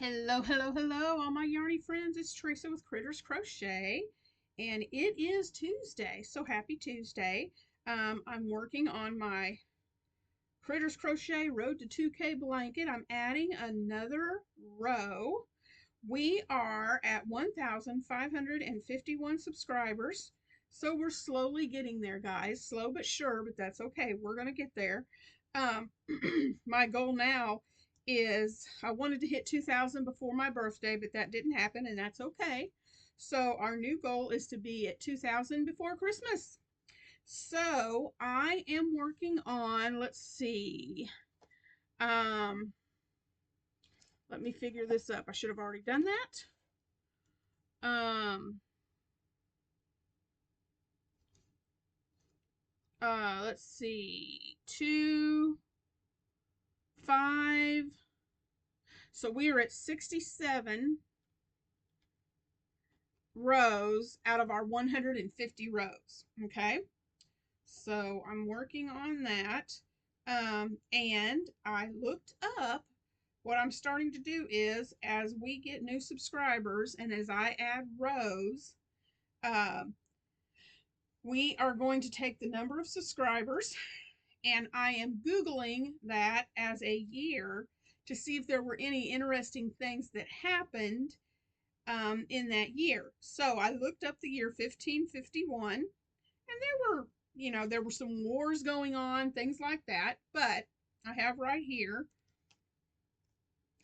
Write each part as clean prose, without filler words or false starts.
Hello, hello, hello, all my yarny friends. It's Teresa with Critters Crochet, and it is Tuesday. So happy Tuesday. I'm working on my Critters Crochet Road to 2K blanket. I'm adding another row. We are at 1,551 subscribers. So we're slowly getting there, guys. Slow but sure, but that's okay. We're going to get there. Um, my goal now is I wanted to hit 2,000 before my birthday, but that didn't happen, and that's okay. So our new goal is to be at 2,000 before Christmas. So I am working on, let's see, um, let me figure this up. I should have already done that. Um, let's see, 2, 5. So we are at 67 rows out of our 150 rows. Okay. So I'm working on that. And I looked up what I'm starting to do is as we get new subscribers and as I add rows, um, we are going to take the number of subscribers, and I am Googling that as a year to see if there were any interesting things that happened in that year. So I looked up the year 1551, and there were some wars going on, things like that. But I have right here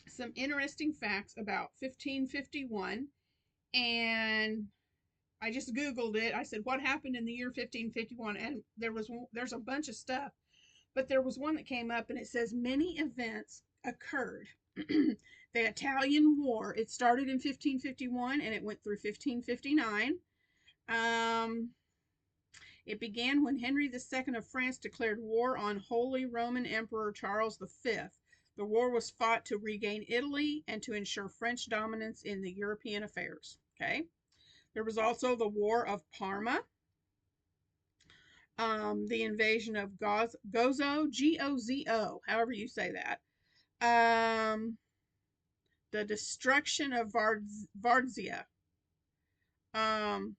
some interesting facts about 1551, and I just Googled it. I said, "What happened in the year 1551?" And there's a bunch of stuff, but there was one that came up, and it says many events occurred. The Italian War. It started in 1551 and it went through 1559. Um, it began when Henry II of France declared war on Holy Roman Emperor Charles V. The war was fought to regain Italy and to ensure French dominance in the European affairs. Okay. There was also the War of Parma, the invasion of Gozo, Gozo, however you say that, the destruction of Vardzia, um,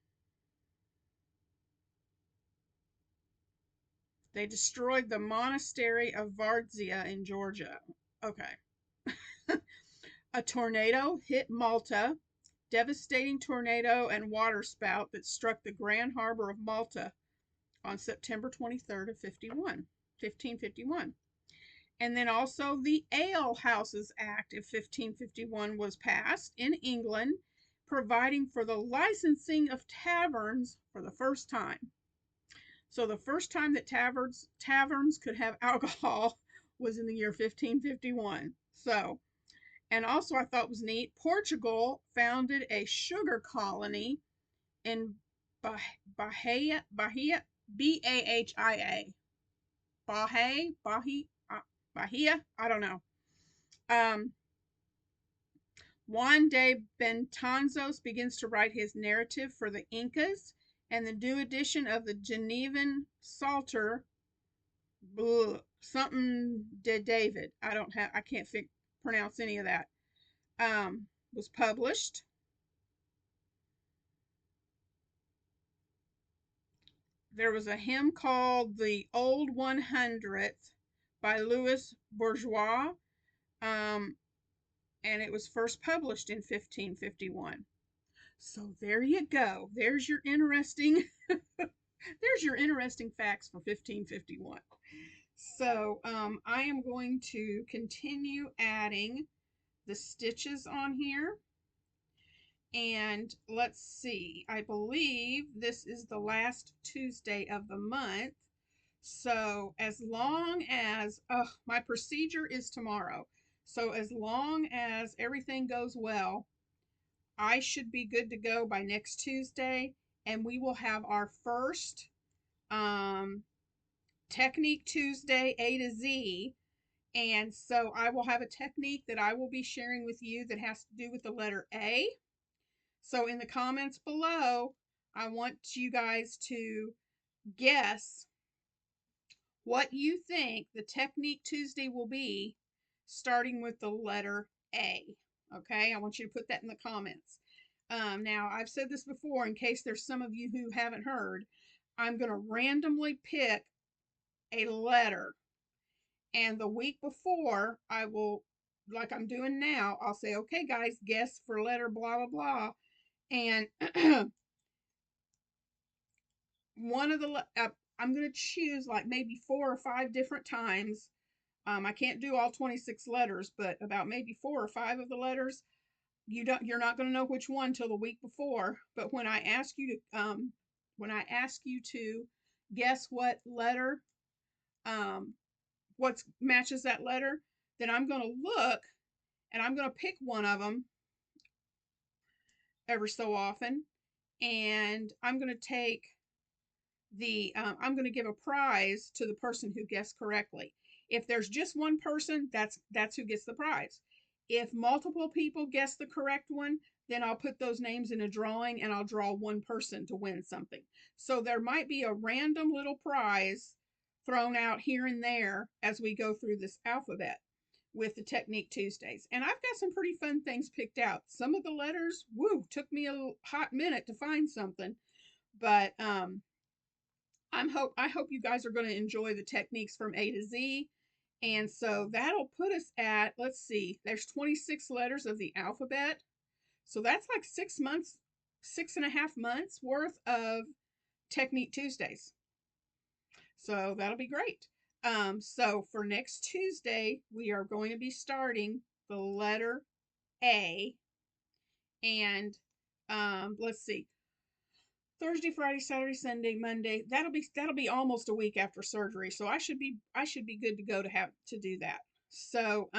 they destroyed the monastery of Vardzia in Georgia. Okay. A tornado hit Malta, devastating tornado and waterspout that struck the Grand Harbor of Malta on September 23rd of 1551. And then also the Ale Houses Act of 1551 was passed in England, providing for the licensing of taverns for the first time. So the first time that taverns could have alcohol was in the year 1551. So, and also I thought was neat, Portugal founded a sugar colony in Bahia, Bahia, Bahia, I don't know. Um, Juan de Bentanzos begins to write his narrative for the Incas, and the new edition of the Genevan Psalter, something de David. I can't pronounce any of that. Was published. There was a hymn called "The Old 100th" by Louis Bourgeois, um, and it was first published in 1551. So there you go. There's your interesting facts for 1551. So I am going to continue adding the stitches on here. And let's see, I believe this is the last Tuesday of the month. So as long as, my procedure is tomorrow. So as long as everything goes well, I should be good to go by next Tuesday, and we will have our first Technique Tuesday A to Z. And so I will have a technique that I will be sharing with you that has to do with the letter A. So in the comments below, I want you guys to guess what you think the Technique Tuesday will be, starting with the letter A. Okay, I want you to put that in the comments. Now, I've said this before in case there's some of you who haven't heard. I'm going to randomly pick a letter, and the week before, I will, like I'm doing now, I'll say, okay, guys, guess for letter blah, blah, blah. And one of the, I'm going to choose like maybe 4 or 5 different times. I can't do all 26 letters, but about maybe 4 or 5 of the letters. You're not going to know which one till the week before. But when I ask you to guess what letter, what matches that letter, then I'm going to look and I'm going to pick one of them ever so often, and I'm going to take I'm going to give a prize to the person who guessed correctly. If there's just one person, that's who gets the prize. If multiple people guess the correct one, then I'll put those names in a drawing and I'll draw one person to win something. So there might be a random little prize thrown out here and there as we go through this alphabet with the Technique Tuesdays. And I've got some pretty fun things picked out. Some of the letters, woo, took me a hot minute to find something, but I hope you guys are going to enjoy the techniques from A to Z. And so that'll put us at, let's see, there's 26 letters of the alphabet. So that's like 6 months, 6.5 months worth of Technique Tuesdays. So that'll be great. So for next Tuesday, we are going to be starting the letter A. And let's see, Thursday, Friday, Saturday, Sunday, Monday. That'll be almost a week after surgery, so I should be good to go to have to do that. So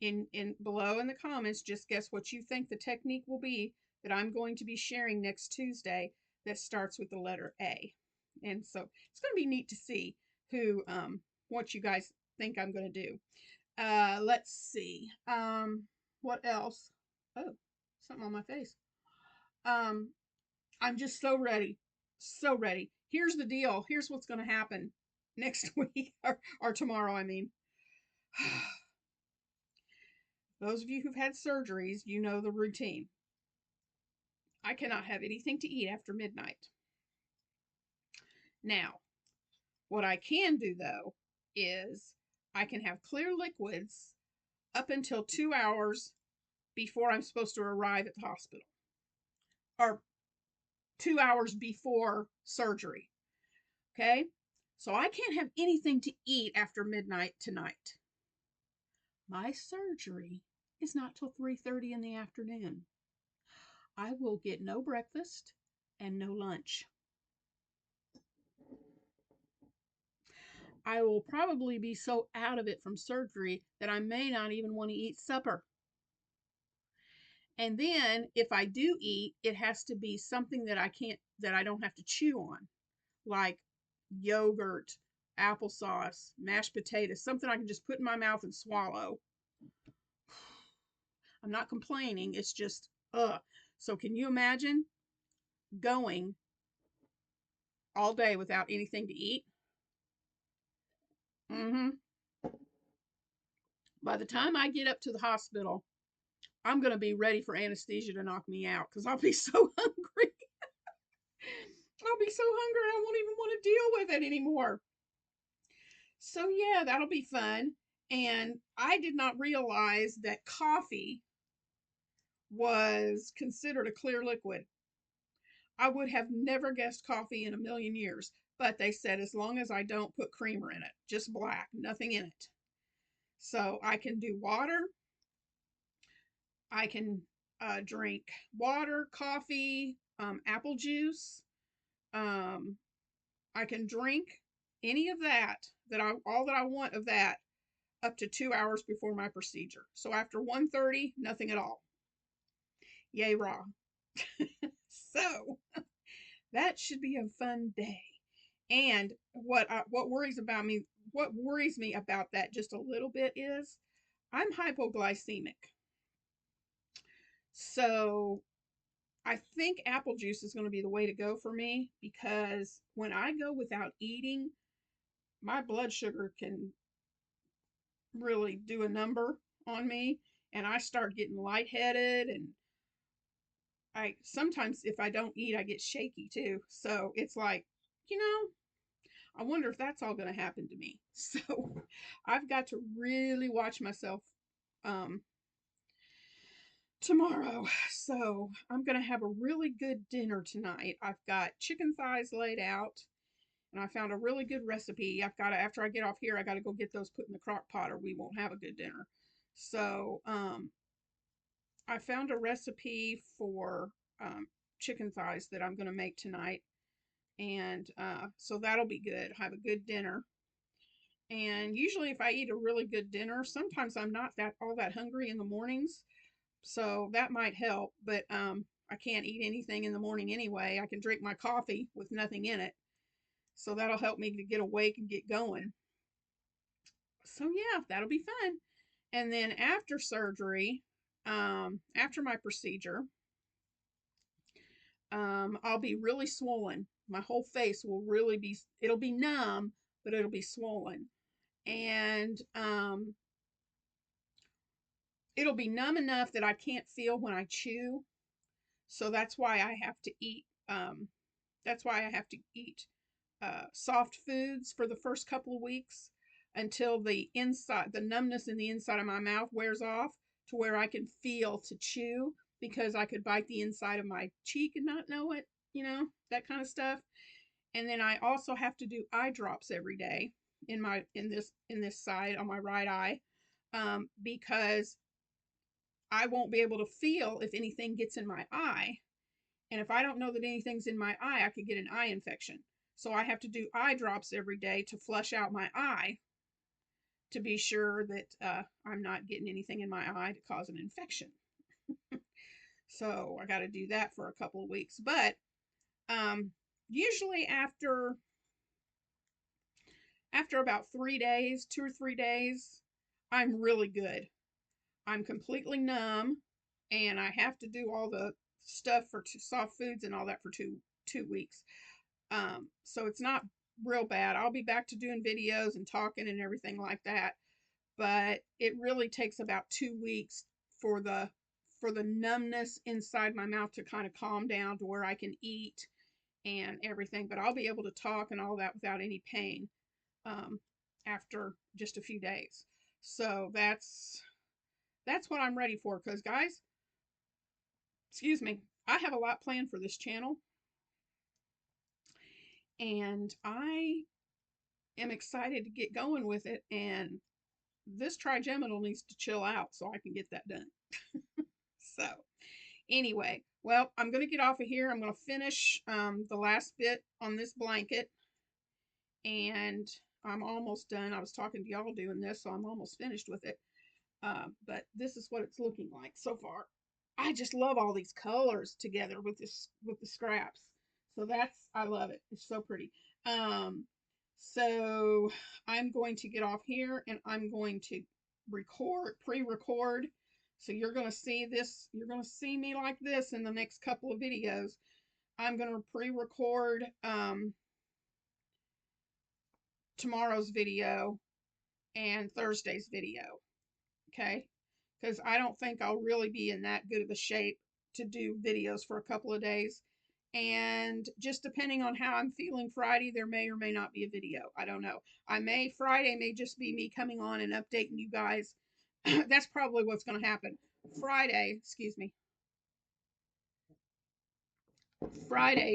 in below in the comments, just guess what you think the technique will be that I'm going to be sharing next Tuesday that starts with the letter A. And so it's going to be neat to see who what you guys think I'm going to do. Let's see. What else? Oh, something on my face. Um, I'm just so ready. So ready. Here's the deal. Here's what's going to happen next week or tomorrow, I mean. Those of you who've had surgeries, you know the routine. I cannot have anything to eat after midnight. Now, what I can do though is I can have clear liquids up until 2 hours before I'm supposed to arrive at the hospital, or 2 hours before surgery. Okay? So I can't have anything to eat after midnight tonight. My surgery is not till 3:30 in the afternoon. I will get no breakfast and no lunch. I will probably be so out of it from surgery that I may not even want to eat supper. And then if I do eat, it has to be something that I don't have to chew on, like yogurt, applesauce, mashed potatoes, something I can just put in my mouth and swallow. I'm not complaining, it's just ugh. So can you imagine going all day without anything to eat? Mm-hmm. By the time I get up to the hospital, I'm going to be ready for anesthesia to knock me out because I'll be so hungry. I'll be so hungry I won't even want to deal with it anymore. So yeah, that'll be fun. And I did not realize that coffee was considered a clear liquid. I would have never guessed coffee in a million years, but they said as long as I don't put creamer in it, just black, nothing in it. So I can do water. I can drink water, coffee, apple juice. Um, I can drink any of that all that I want of that up to 2 hours before my procedure. So after 1:30, nothing at all. Yay raw. So that should be a fun day. And what worries me about that just a little bit is I'm hypoglycemic. So I think apple juice is going to be the way to go for me because when I go without eating, my blood sugar can really do a number on me. and I start getting lightheaded, and I sometimes if I don't eat, I get shaky too. So it's like, you know, I wonder if that's all going to happen to me. So I've got to really watch myself um, tomorrow. So I'm going to have a really good dinner tonight. I've got chicken thighs laid out, and I found a really good recipe. I've got to, after I get off here, I got to go get those put in the crock pot or we won't have a good dinner. So I found a recipe for chicken thighs that I'm going to make tonight. And so that'll be good. Have a good dinner. And usually, if I eat a really good dinner, sometimes I'm not that all that hungry in the mornings, so that might help. But I can't eat anything in the morning anyway. I can drink my coffee with nothing in it, so that'll help me to get awake and get going. So yeah, that'll be fun. And then after surgery, after my procedure, I'll be really swollen. My whole face will really be. It'll be numb, but it'll be swollen, and it'll be numb enough that I can't feel when I chew. So that's why I have to eat. That's why I have to eat soft foods for the first couple of weeks until the numbness in the inside of my mouth wears off to where I can feel to chew, because I could bite the inside of my cheek and not know it, that kind of stuff. And then I also have to do eye drops every day in this side on my right eye, because I won't be able to feel if anything gets in my eye. And if I don't know that anything's in my eye, I could get an eye infection. So I have to do eye drops every day to flush out my eye to be sure that I'm not getting anything in my eye to cause an infection. So I got to do that for a couple of weeks. But usually after about 3 days, 2 or 3 days, I'm really good. I'm completely numb, and I have to do all the stuff for soft foods and all that for two weeks. So it's not real bad. I'll be back to doing videos and talking and everything like that, but it really takes about 2 weeks for the numbness inside my mouth to kind of calm down to where I can eat and everything. But I'll be able to talk and all that without any pain after just a few days. So that's what I'm ready for. Because guys, excuse me, I have a lot planned for this channel, and I am excited to get going with it. And this trigeminal needs to chill out so I can get that done. So anyway, well, I'm going to get off of here. I'm going to finish the last bit on this blanket, and I'm almost done. I was talking to y'all doing this, so I'm almost finished with it. But this is what it's looking like so far. I just love all these colors together with the scraps. So I love it. It's so pretty. So I'm going to get off here, and I'm going to pre-record. So you're going to see this. You're going to see me like this in the next couple of videos. I'm going to pre-record tomorrow's video and Thursday's video. Okay, because I don't think I'll really be in that good of a shape to do videos for a couple of days. And just depending on how I'm feeling Friday, there may or may not be a video. I don't know. Friday may just be me coming on and updating you guys. That's probably what's going to happen. Friday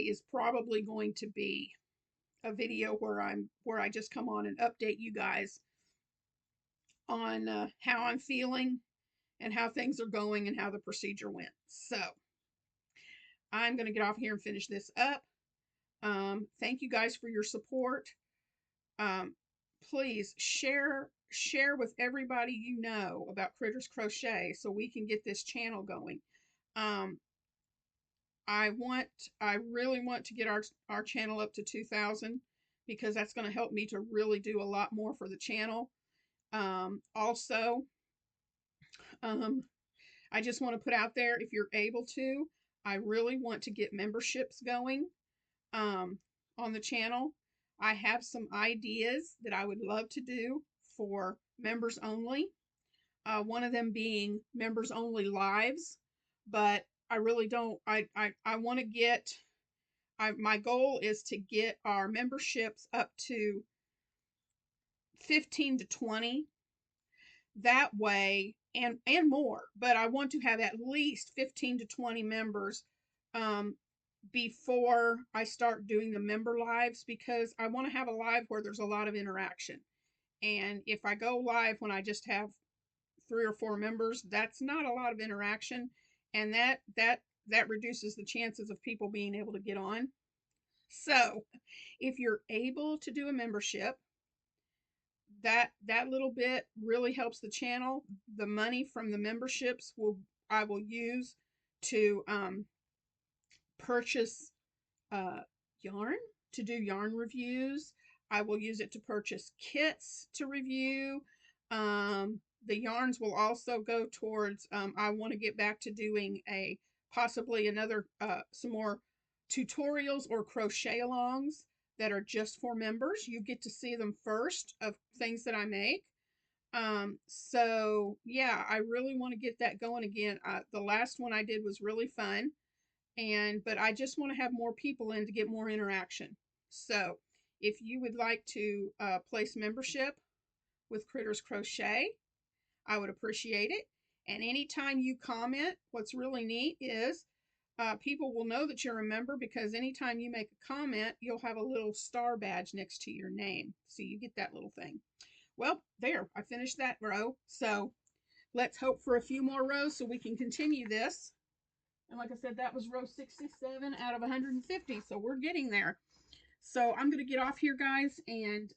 is probably going to be a video where I just come on and update you guys on how I'm feeling and how things are going and how the procedure went. So I'm going to get off here and finish this up. Thank you guys for your support. Please share with everybody you know about Critters Crochet so we can get this channel going. I really want to get our channel up to 2,000, because that's going to help me to really do a lot more for the channel. Also, I just want to put out there, if you're able to, I really want to get memberships going on the channel. I have some ideas that I would love to do for members only. one of them being members only lives, but I really don't. I want to get. My goal is to get our memberships up to 15 to 20 that way, and more, but I want to have at least 15 to 20 members um, before I start doing the member lives, because I want to have a live where there's a lot of interaction. And if I go live when I just have 3 or 4 members, that's not a lot of interaction, and that reduces the chances of people being able to get on. So if you're able to do a membership, that little bit really helps the channel. The money from the memberships I will use to purchase uh, yarn, to do yarn reviews. I will use it to purchase kits to review. The yarns will also go towards, I want to get back to doing possibly another, some more tutorials or crochet alongs that are just for members. You get to see them first of things that I make. So yeah, I really want to get that going again. The last one I did was really fun, but I just want to have more people in to get more interaction. So if you would like to place membership with Critters Crochet, I would appreciate it. And anytime you comment, what's really neat is people will know that you're a member, because anytime you make a comment, you'll have a little star badge next to your name. So you get that little thing. Well, there, I finished that row. So let's hope for a few more rows so we can continue this. And like I said, that was row 67 out of 150. So we're getting there. So I'm going to get off here, guys, and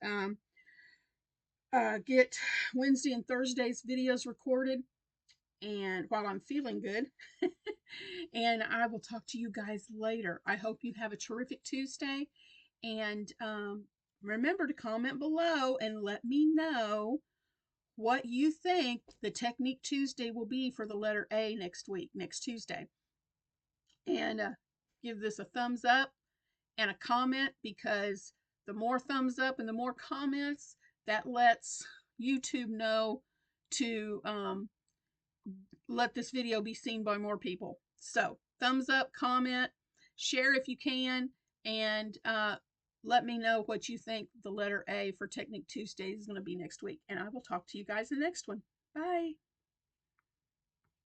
get Wednesday and Thursday's videos recorded, and while I'm feeling good. And I will talk to you guys later. I hope you have a terrific Tuesday. And remember to comment below and let me know what you think the Technique Tuesday will be for the letter A next Tuesday. And give this a thumbs up and a comment, because the more thumbs up and the more comments, that lets YouTube know to let this video be seen by more people. So thumbs up, comment, share if you can, and let me know what you think the letter A for Technique Tuesday is going to be next week. And I will talk to you guys in the next one. Bye.